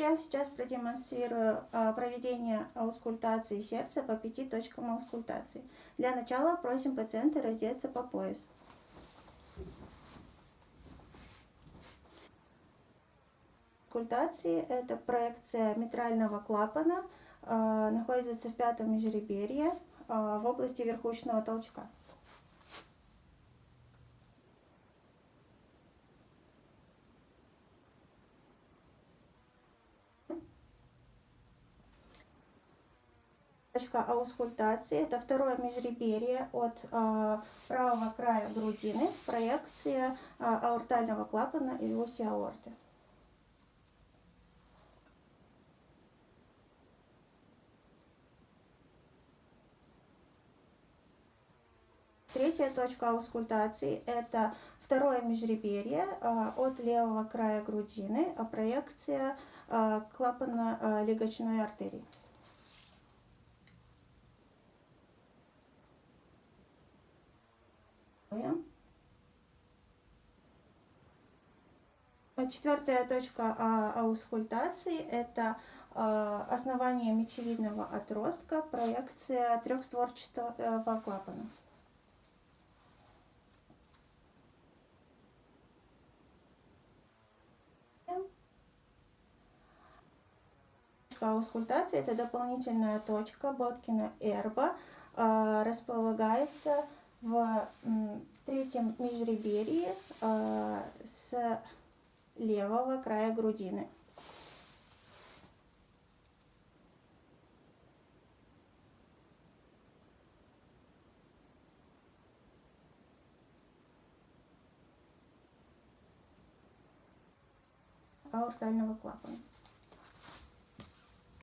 Здравствуйте! Сейчас продемонстрирую проведение аускультации сердца по 5 точкам аускультации. Для начала просим пациента раздеться по пояс. Аускультации — это проекция митрального клапана, находится в пятом межреберье в области верхушечного толчка. Точка аускультации — это второе межреберье от правого края грудины, проекция аортального клапана или устья аорты. Третья точка аускультации — это второе межреберье от левого края грудины, проекция клапана легочной артерии. Четвертая точка аускультации — это основание мечевидного отростка, проекция трехстворчатого клапана. Аускультация — это дополнительная точка Боткина-Эрба, располагается в третьем межреберье с левого края грудины. Аортального клапана.